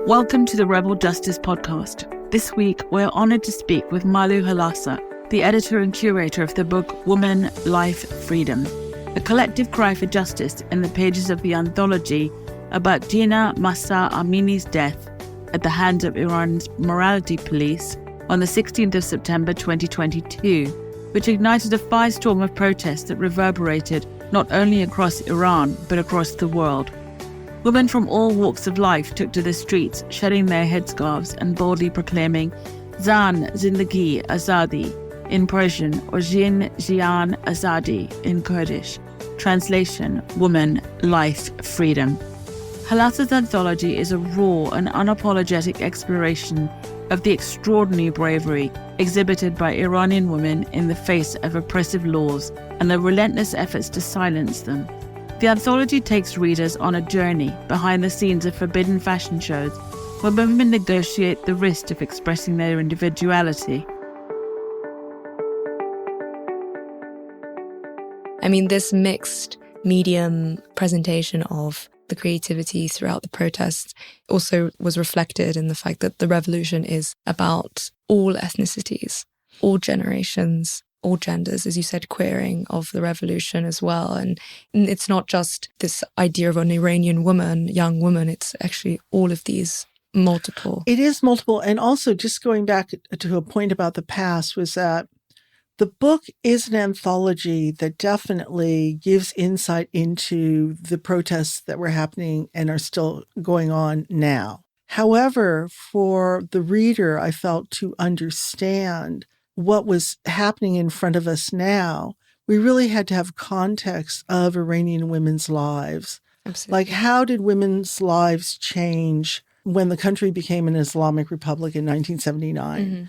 Welcome to the Rebel Justice Podcast. This week, we're honoured to speak with Malu Halasa, the editor and curator of the book Woman, Life, Freedom, a collective cry for justice in the pages of the anthology about Jina Mahsa Amini's death at the hands of Iran's morality police on the 16th of September 2022, which ignited a firestorm of protests that reverberated not only across Iran, but across the world. Women from all walks of life took to the streets, shedding their headscarves and boldly proclaiming Zan Zindagi Azadi in Persian or Jin Jian Azadi in Kurdish. Translation, Woman, Life, Freedom. Halasa's anthology is a raw and unapologetic exploration of the extraordinary bravery exhibited by Iranian women in the face of oppressive laws and the relentless efforts to silence them. The anthology takes readers on a journey behind the scenes of forbidden fashion shows where women negotiate the risk of expressing their individuality. I mean, this mixed medium presentation of the creativity throughout the protests also was reflected in the fact that the revolution is about all ethnicities, all generations, all genders, as you said, queering of the revolution as well. And it's not just this idea of an Iranian woman, young woman, it's actually all of these multiple. It is multiple. And also just going back to a point about the past was that the book is an anthology that definitely gives insight into the protests that were happening and are still going on now. However, for the reader, I felt to understand what was happening in front of us now, we really had to have context of Iranian women's lives. Absolutely. Like, how did women's lives change when the country became an Islamic Republic in 1979? Mm-hmm.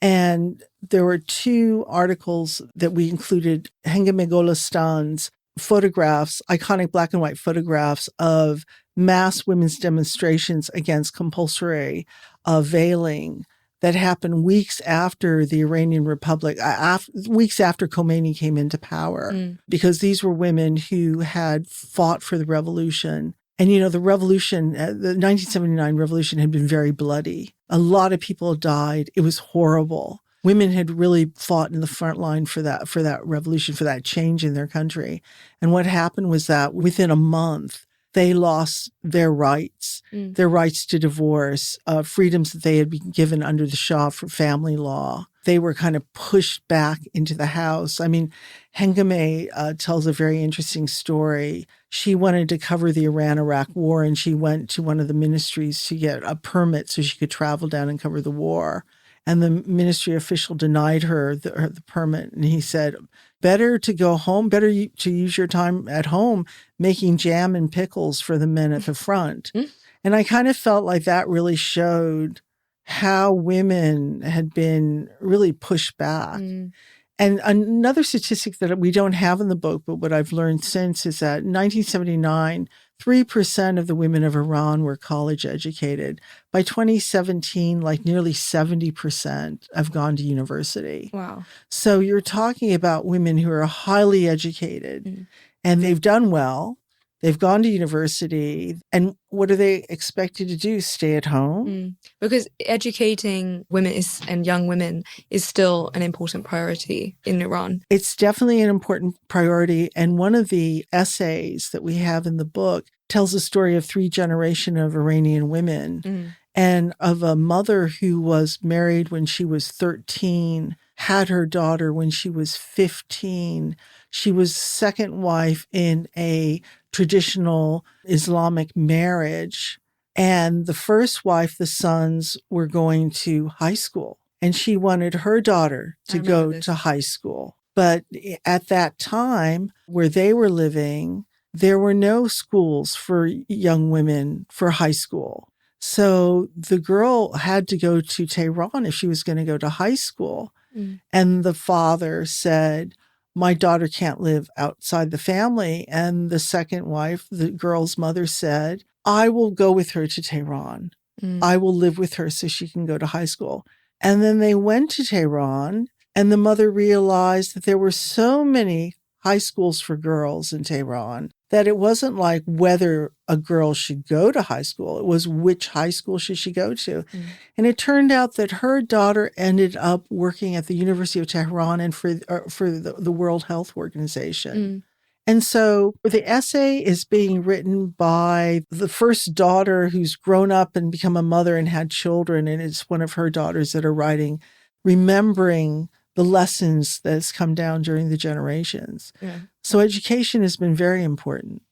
And there were two articles that we included, Hengame Golastan's photographs, iconic black and white photographs of mass women's demonstrations against compulsory veiling that happened weeks after the Iranian Republic, weeks after Khomeini came into power, because these were women who had fought for the revolution. And, you know, the revolution, the 1979 revolution had been very bloody. A lot of people died. It was horrible. Women had really fought in the front line for that revolution, for that change in their country. And what happened was that within a month, they lost their rights to divorce, freedoms that they had been given under the Shah for family law. They were kind of pushed back into the house. I mean, Hengame tells a very interesting story. She wanted to cover the Iran-Iraq war, and she went to one of the ministries to get a permit so she could travel down and cover the war. And the ministry official denied her the permit. And he said, better to go home, better to use your time at home making jam and pickles for the men at the front. And I kind of felt like that really showed how women had been really pushed back. And another statistic that we don't have in the book, but what I've learned since, is that in 1979, 3% of the women of Iran were college educated. By 2017, like nearly 70% have gone to university. Wow. So you're talking about women who are highly educated and they've done well. They've gone to university. And what are they expected to do? Stay at home? Because educating women and young women is still an important priority in Iran. It's definitely an important priority. And one of the essays that we have in the book tells the story of 3 generations of Iranian women and of a mother who was married when she was 13, had her daughter when she was 15. She was second wife in a traditional Islamic marriage. And the first wife, the sons were going to high school. And she wanted her daughter to go to high school. But at that time, where they were living, there were no schools for young women for high school. So the girl had to go to Tehran if she was going to go to high school. And the father said, my daughter can't live outside the family. And the second wife, the girl's mother, said, I will go with her to Tehran. I will live with her so she can go to high school. And then they went to Tehran, and the mother realized that there were so many high schools for girls in Tehran that it wasn't like whether a girl should go to high school. It was which high school should she go to. And it turned out that her daughter ended up working at the University of Tehran and for the World Health Organization. And so the essay is being written by the first daughter who's grown up and become a mother and had children. And it's one of her daughters that are writing, remembering the lessons that's come down during the generations. So education has been very important.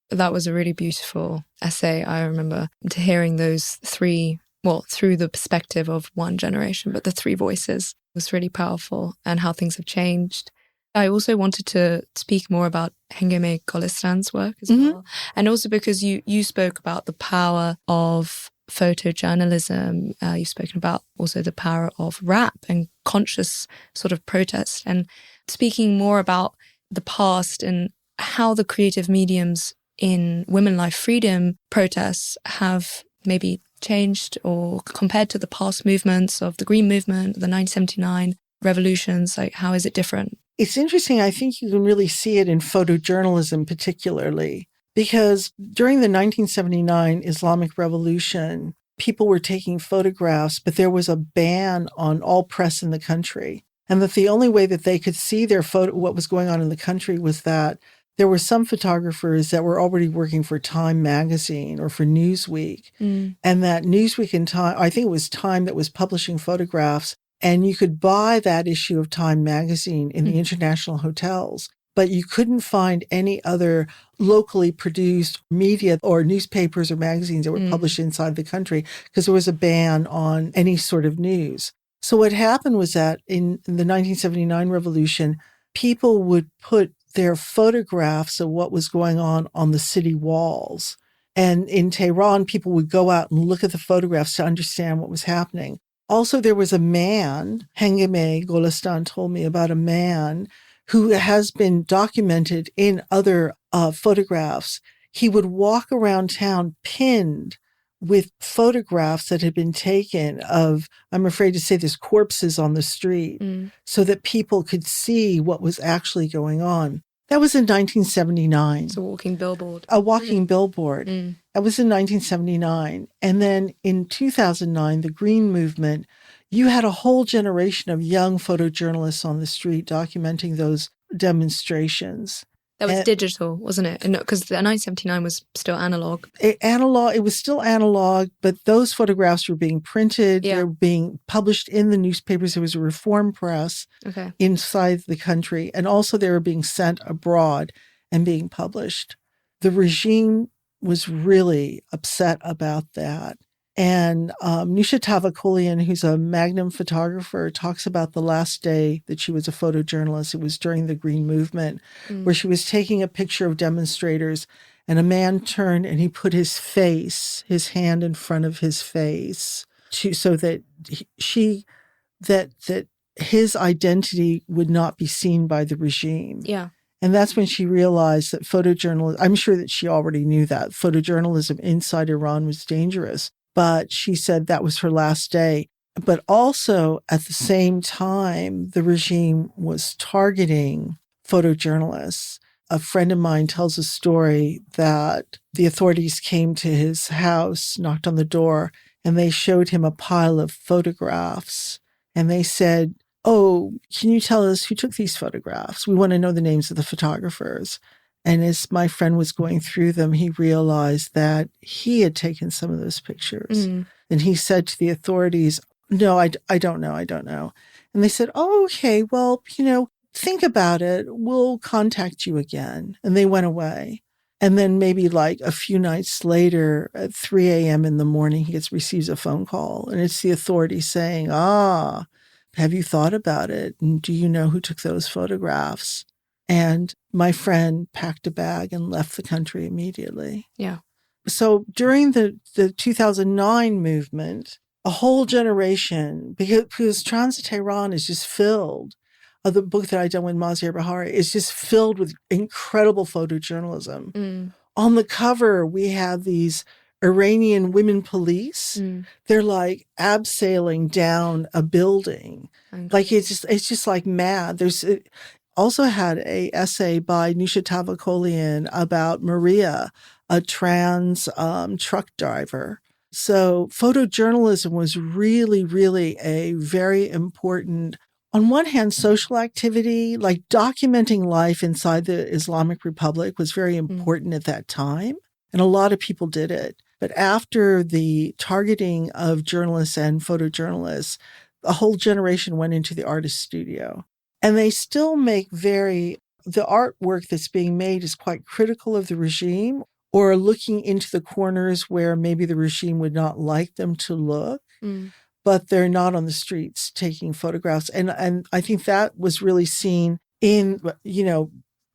That was a really beautiful essay. I remember hearing those three, well, through the perspective of one generation, but the three voices was really powerful and how things have changed. I also wanted to speak more about Hengame Golistan's work as well. And also because you spoke about the power of photojournalism. You've spoken about also the power of rap and conscious sort of protest, and speaking more about the past and how the creative mediums in women life freedom protests have maybe changed or compared to the past movements of the Green Movement, the 1979 revolutions. Like, how is it different? It's interesting. I think you can really see it in photojournalism particularly, because during the 1979 Islamic Revolution, people were taking photographs, but there was a ban on all press in the country. And that the only way that they could see their what was going on in the country was that there were some photographers that were already working for Time magazine or for Newsweek. And that Newsweek and Time, I think it was Time that was publishing photographs, and you could buy that issue of Time magazine in the international hotels. But you couldn't find any other locally produced media or newspapers or magazines that were published inside the country because there was a ban on any sort of news. So what happened was that in the 1979 revolution, people would put their photographs of what was going on the city walls. And in Tehran, people would go out and look at the photographs to understand what was happening. Also, there was a man, Hengame Golistan told me about a man who has been documented in other photographs. He would walk around town pinned with photographs that had been taken of, I'm afraid to say this, corpses on the street, so that people could see what was actually going on. That was in 1979. It's a walking billboard. A walking billboard. That was in 1979. And then in 2009, the Green Movement, you had a whole generation of young photojournalists on the street documenting those demonstrations. That was digital, wasn't it? Because the 1979 was still analog. It was still analog, but those photographs were being printed. They were being published in the newspapers. There was a reform press inside the country. And also they were being sent abroad and being published. The regime was really upset about that. And Nisha Tavakolian, who's a Magnum photographer, talks about the last day that she was a photojournalist. It was during the Green Movement, where she was taking a picture of demonstrators, and a man turned and he put his hand in front of his face, so that that his identity would not be seen by the regime. Yeah. And that's when she realized that photojournalism, I'm sure that she already knew that, photojournalism inside Iran was dangerous. But she said that was her last day. But also at the same time, the regime was targeting photojournalists. A friend of mine tells a story that the authorities came to his house, knocked on the door, and they showed him a pile of photographs. And they said, "Oh, can you tell us who took these photographs? We want to know the names of the photographers." And as my friend was going through them, he realized that he had taken some of those pictures. And he said to the authorities, "No, I don't know. And they said, "Oh, okay, well, think about it. We'll contact you again." And they went away. And then maybe like a few nights later at 3 a.m. in the morning, he receives a phone call. And it's the authorities saying, "Have you thought about it? And do you know who took those photographs?" And my friend packed a bag and left the country immediately. Yeah. So during the 2009 movement, a whole generation, because Transit Tehran is just filled, the book that I've done with Maziar Bahari is just filled with incredible photojournalism. On the cover, we have these Iranian women police. They're like abseiling down a building. Like it's just like mad. also had a essay by Nusha Tavakolian about Maria, a trans truck driver. So photojournalism was really, really a very important, on one hand, social activity, like documenting life inside the Islamic Republic was very important at that time. And a lot of people did it. But after the targeting of journalists and photojournalists, a whole generation went into the artist studio. And they still make the artwork that's being made is quite critical of the regime or looking into the corners where maybe the regime would not like them to look, but they're not on the streets taking photographs. And I think that was really seen in,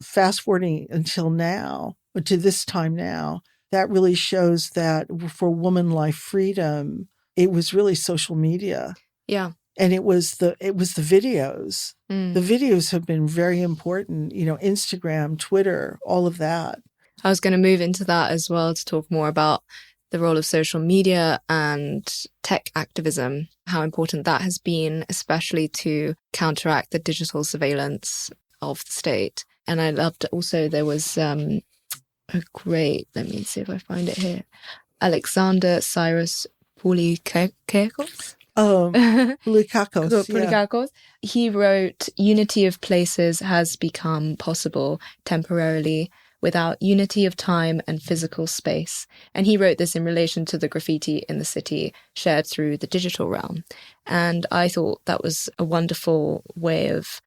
fast forwarding until now, to this time now, that really shows that for woman life freedom, it was really social media. Yeah. And it was the videos. The videos have been very important, Instagram, Twitter, all of that. I was going to move into that as well to talk more about the role of social media and tech activism, how important that has been, especially to counteract the digital surveillance of the state. And I loved also there was a great, let me see if I find it here, Alexander Cyrus Poulikakos. Poulikakos. He wrote, "Unity of places has become possible temporarily without unity of time and physical space." And he wrote this in relation to the graffiti in the city shared through the digital realm. And I thought that was a wonderful way of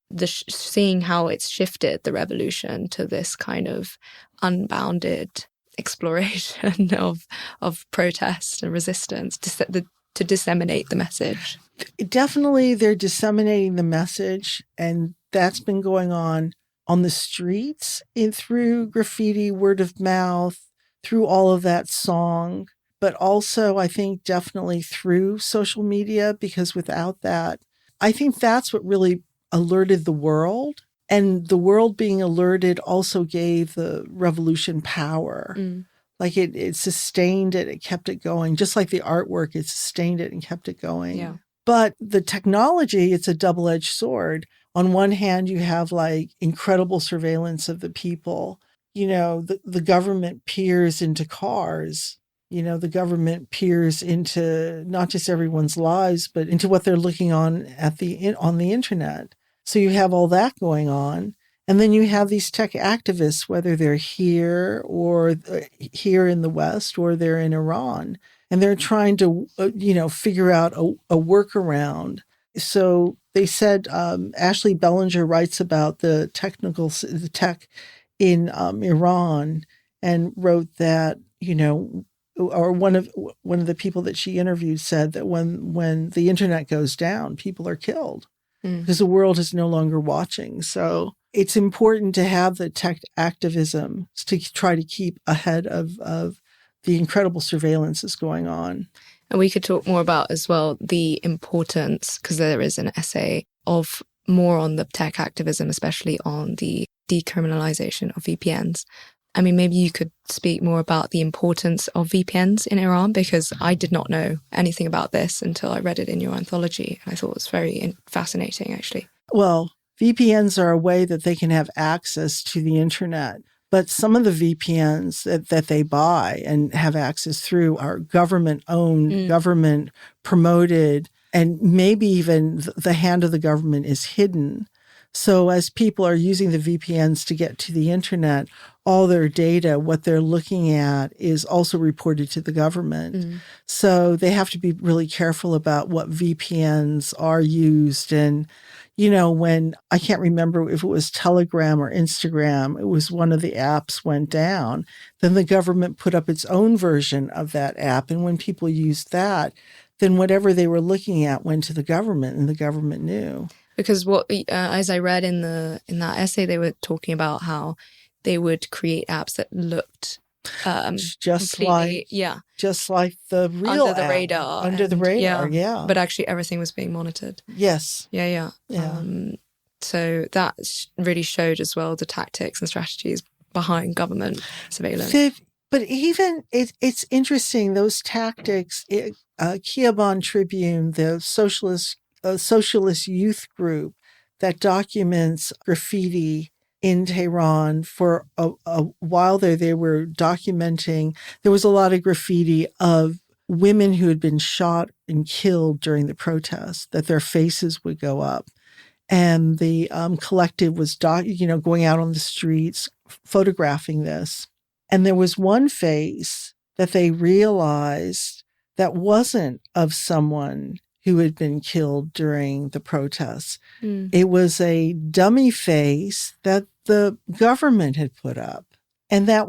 seeing how it's shifted the revolution to this kind of unbounded exploration of protest and resistance to disseminate the message. Definitely, they're disseminating the message, and that's been going on the streets, through graffiti, word of mouth, through all of that song, but also I think definitely through social media, because without that, I think that's what really alerted the world. And the world being alerted also gave the revolution power. Like it sustained it, it kept it going. Just like the artwork, it sustained it and kept it going. Yeah. But the technology, it's a double-edged sword. On one hand, you have like incredible surveillance of the people. The government peers into cars. The government peers into not just everyone's lives, but into what they're looking on on the internet. So you have all that going on. And then you have these tech activists, whether they're here or here in the West or they're in Iran, and they're trying to, figure out a workaround. So they said, Ashley Bellinger writes about the tech in Iran, and wrote that, or one of the people that she interviewed said that when the internet goes down, people are killed because the world is no longer watching. So it's important to have the tech activism to try to keep ahead of the incredible surveillance that's going on. And we could talk more about as well the importance, because there is an essay of more on the tech activism, especially on the decriminalization of VPNs. I mean, maybe you could speak more about the importance of VPNs in Iran, because I did not know anything about this until I read it in your anthology. I thought it was very fascinating, actually. Well, VPNs are a way that they can have access to the internet. But some of the VPNs that they buy and have access through are government-owned, government-promoted, and maybe even the hand of the government is hidden. So as people are using the VPNs to get to the internet, all their data, what they're looking at, is also reported to the government. So they have to be really careful about what VPNs are used. And, when I can't remember if it was Telegram or Instagram, it was one of the apps went down, then the government put up its own version of that app. And when people used that, then whatever they were looking at went to the government, and the government knew. Because as I read in that essay, they were talking about how they would create apps that looked just like the real under the radar, yeah. But actually, everything was being monitored. Yes. Yeah. So that really showed as well the tactics and strategies behind government surveillance. But even it's interesting, those tactics. Kheobon Tribune, the socialist youth group, that documents graffiti in Tehran. For a while there, they were documenting, there was a lot of graffiti of women who had been shot and killed during the protests, that their faces would go up. And the collective was, going out on the streets, photographing this. And there was one face that they realized that wasn't of someone who had been killed during the protests. It was a dummy face that the government had put up. And that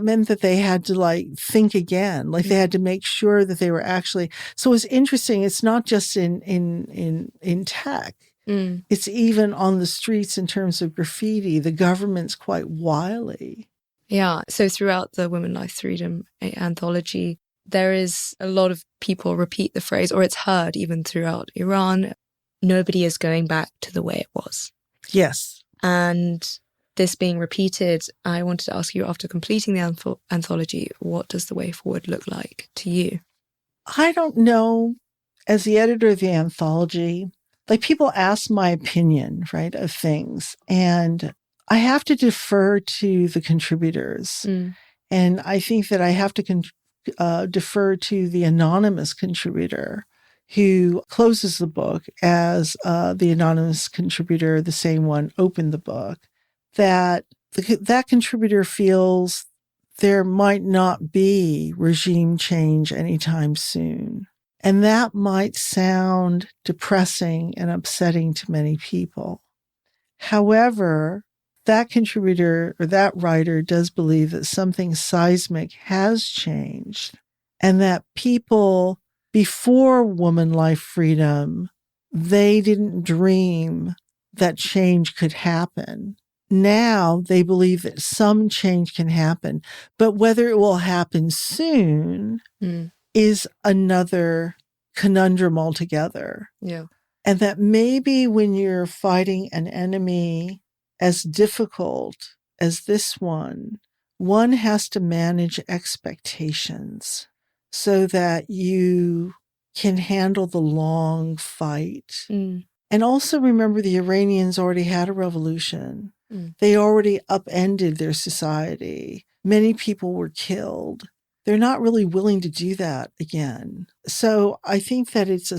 meant that they had to think again, they had to make sure that they were actually. So it's interesting. It's not just in tech. It's even on the streets in terms of graffiti. The government's quite wily. Yeah. So throughout the Women, Life, Freedom anthology, there is a lot of people repeat the phrase, or it's heard even throughout Iran, nobody is going back to the way it was. Yes. And this being repeated, I wanted to ask you, after completing the anthology, what does the way forward look like to you? I don't know. As the editor of the anthology, people ask my opinion, right, of things. And I have to defer to the contributors. And I think that I have to defer to the anonymous contributor who closes the book as the anonymous contributor, the same one, opened the book, that that contributor feels there might not be regime change anytime soon. And that might sound depressing and upsetting to many people. However, that contributor or that writer does believe that something seismic has changed, and that people before Woman, Life, Freedom, they didn't dream that change could happen. Now they believe that some change can happen, but whether it will happen soon is another conundrum altogether. Yeah. And that maybe when you're fighting an enemy as difficult as this one has to manage expectations so that you can handle the long fight. And also remember, the Iranians already had a revolution. They already upended their society. Many people were killed. They're not really willing to do that again. So I think that this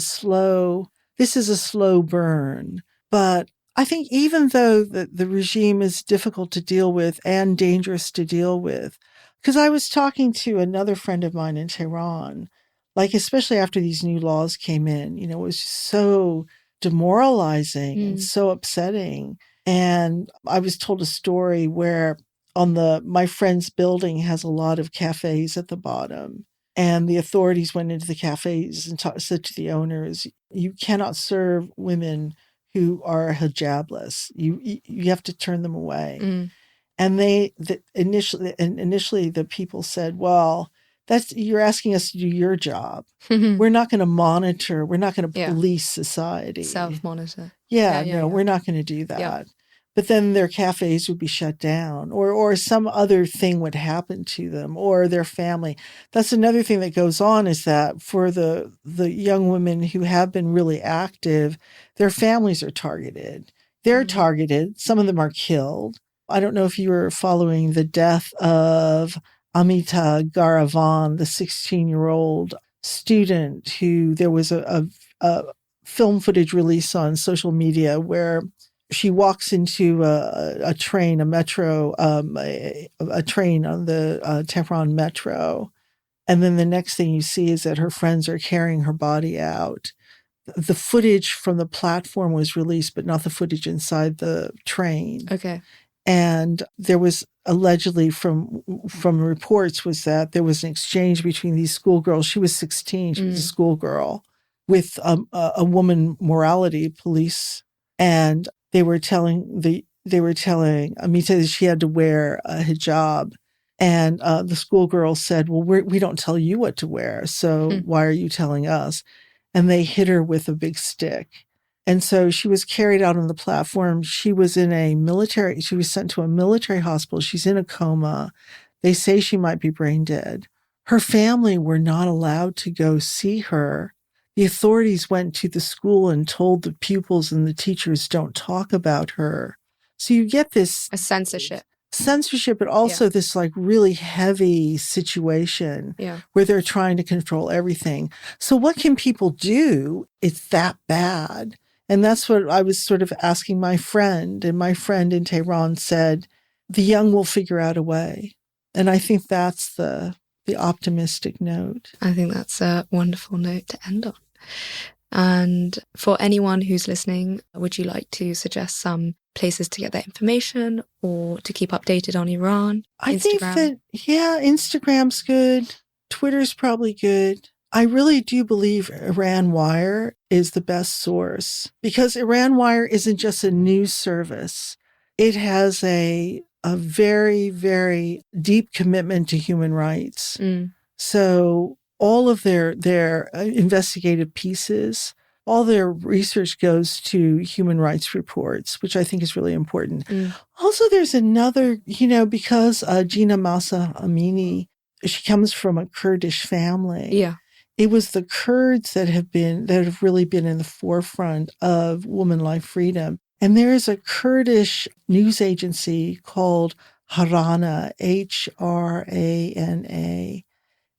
is a slow burn. But I think even though the regime is difficult to deal with and dangerous to deal with, because I was talking to another friend of mine in Tehran, especially after these new laws came in, it was just so demoralizing and so upsetting. And I was told a story where my friend's building has a lot of cafes at the bottom. And the authorities went into the cafes and said to the owners, you cannot serve women who are hijabless. You have to turn them away. And initially the people said, well, you're asking us to do your job. We're not going to monitor. We're not going to police society. Self-monitor. We're not going to do that. Yeah. But then their cafes would be shut down, or some other thing would happen to them, or their family. That's another thing that goes on, is that for the young women who have been really active, their families are targeted. They're targeted. Some of them are killed. I don't know if you were following the death of Amita Garavan, the 16-year-old student who there was a film footage release on social media where she walks into a train on the Tehran metro. And then the next thing you see is that her friends are carrying her body out. The footage from the platform was released, but not the footage inside the train. Okay. And there was allegedly from reports was that there was an exchange between these schoolgirls. She was 16. She was a schoolgirl with a woman morality police. And they were telling Amita that she had to wear a hijab. And the schoolgirl said, well, we don't tell you what to wear. So why are you telling us? And they hit her with a big stick. And so she was carried out on the platform. She was sent to a military hospital. She's in a coma. They say she might be brain dead. Her family were not allowed to go see her. the authorities went to the school and told the pupils and the teachers, don't talk about her. So you get this a censorship, but also this like really heavy situation where they're trying to control everything. So what can people do? It's that bad. And that's what I was sort of asking my friend. And my friend in Tehran said, the young will figure out a way. And I think that's the optimistic note. I think that's a wonderful note to end on. And for anyone who's listening, would you like to suggest some places to get that information or to keep updated on Iran? I think that, Instagram's good. Twitter's probably good. I really do believe Iran Wire is the best source because Iran Wire isn't just a news service. It has a very, very deep commitment to human rights. So all of their investigative pieces, all their research goes to human rights reports, which I think is really important. Also, there's another, because Gina Mahsa Amini, she comes from a Kurdish family. Yeah. It was the Kurds that have really been in the forefront of woman life freedom. And there is a Kurdish news agency called Harana, Hrana.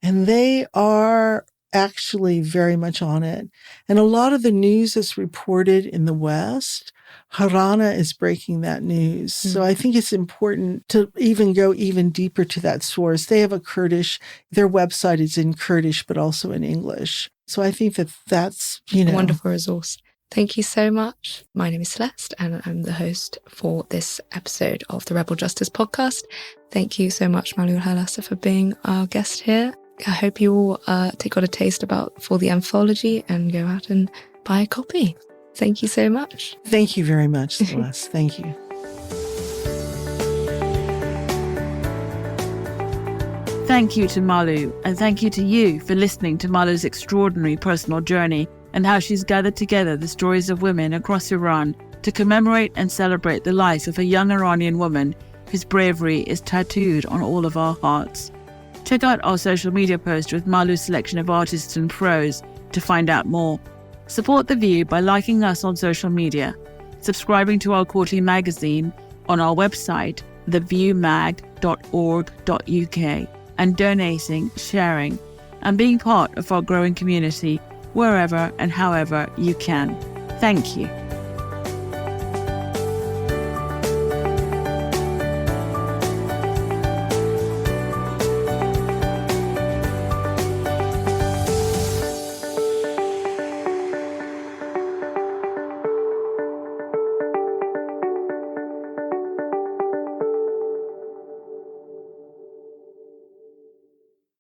And they are actually very much on it. And a lot of the news that's reported in the West, Harana is breaking that news. So I think it's important to even go even deeper to that source. They have their website is in Kurdish, but also in English. So I think that's, a wonderful resource. Thank you so much. My name is Celeste, and I'm the host for this episode of the Rebel Justice podcast. Thank you so much, Malu Halasa, for being our guest here. I hope you all got a taste for the anthology and go out and buy a copy. Thank you so much. Thank you very much, Celeste. Thank you. Thank you to Malu, and thank you to you for listening to Malu's extraordinary personal journey and how she's gathered together the stories of women across Iran to commemorate and celebrate the life of a young Iranian woman whose bravery is tattooed on all of our hearts. Check out our social media post with Malu's selection of artists and prose to find out more. Support The View by liking us on social media, subscribing to our quarterly magazine on our website, theviewmag.org.uk, and donating, sharing, and being part of our growing community wherever and however you can. Thank you.